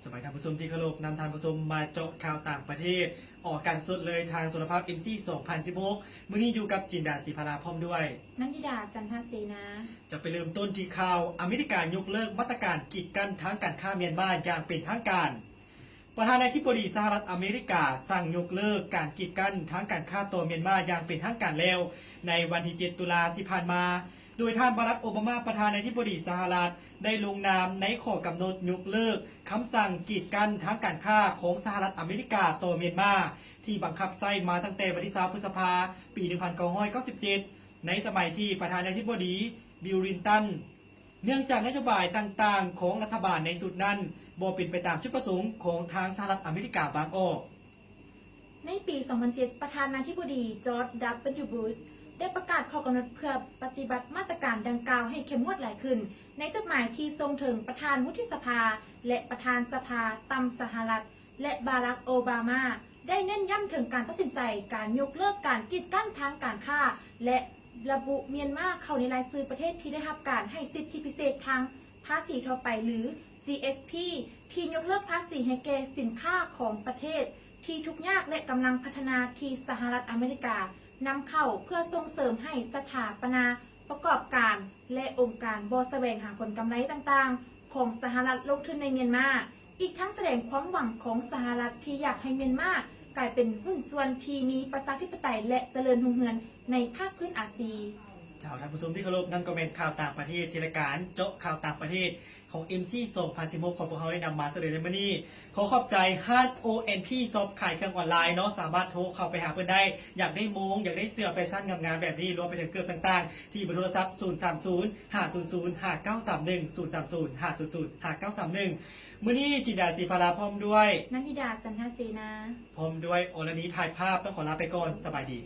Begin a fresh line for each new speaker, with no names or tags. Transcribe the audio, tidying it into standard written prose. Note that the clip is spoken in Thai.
สมัยท่านผู้ชมที่เคารพนำท่านผู้ชมมาเจาะข่าวต่างประเทศออกการสดเลยทางโทรภาพ MC 2016มื้อนี้อยู่กับจินดาศรีพาราพร้อมด้วย
นันทิดาจันทเสนา
จะไปเริ่มต้นที่ข่าวอเมริกายกเลิกมาตรการกีดกันทางการค้าเมียนมาอย่างเป็นทางการประธานาธิบดีสหรัฐอเมริกาสั่งยกเลิกการกีดกันทางการค้าตัวเมียนมาอย่างเป็นทางการแล้วในวันที่ 7 ตุลาที่ผ่านมาโดยท่านบารักโอบามาประธานาธิบดีสหรัฐได้ลงนามในข้อกำหนดยกเลิกคำสั่งกีดกันทางการค้าของสหรัฐอเมริกาต่อเมียนมาที่บังคับใช้มาตั้งแต่วันที่3พฤษภาคมปี 1997 ในสมัยที่ประธานาธิบดีบิล ลินตันเนื่องจากนโยบายต่างๆของรัฐบาลในสุดนั้นบ่เป็นไปตามจุดประสงค์ของทางสหรัฐอเมริกาบางอ้อ
ในปี 2007 ประธานาธิบดีจอร์จ ดับเบิลยู บุชได้ประกาศข้อกำหนดเพื่อปฏิบัติมาตรการดังกล่าวให้เข้มงวดหลายขึ้นในจดหมายที่ส่งถึงประธานวุฒิสภาและประธานสภาตามสหรัฐและบารักโอบามาได้เน้นย้ำถึงการตัดสินใจการยกเลิกการกีดกันทางการค้าและระบุเมียนมาเข้าในรายชื่อประเทศที่ได้รับการให้สิทธิพิเศษทางภาษีทั่วไปหรือ GSP ที่ยกเลิกภาษีให้แก่สินค้าของประเทศที่ทุกข์ยากและกำลังพัฒนาที่สหรัฐอเมริกานำเข้าเพื่อส่งเสริมให้สถาปนาประกอบการและองค์การบ่แสวงหาผลกำไรต่างๆของสหรัฐลงทุนในเมียนมาอีกทั้งแสดงความหวังของสหรัฐที่อยากให้เมียนมากลายเป็นหุ้นส่วนที่มีประชาธิปไตยและเจริญรุ่งเรืองในภาคพื้นอาเซียน
ชาวท่านผู้ชมที่เคารพนั่นก็เป็นข่าวต่างประเทศที่รายการเจาะข่าวต่างประเทศของ MC 2016ของพวกเขาได้นำมาเสนอในวันนี้ขอขอบใจห้าง ONP ซอฟขายเครื่องออนไลน์เนาะสามารถโทรเข้าไปหาเพื่อนได้อยากได้โมงอยากได้เสื้อแฟชั่นงามๆแบบนี้รวมไปถึงเกือบต่างๆที่เบอร์โทรศัพท์ 030 500 5931 030 500 5931มื้อนี้จินดาศรีพาราพร้อมด้วย
นันทิดาจันทเสนา
พร้อมด้วยโอลานีถ่ายภาพต้องขอลาไปก่อนสบายดี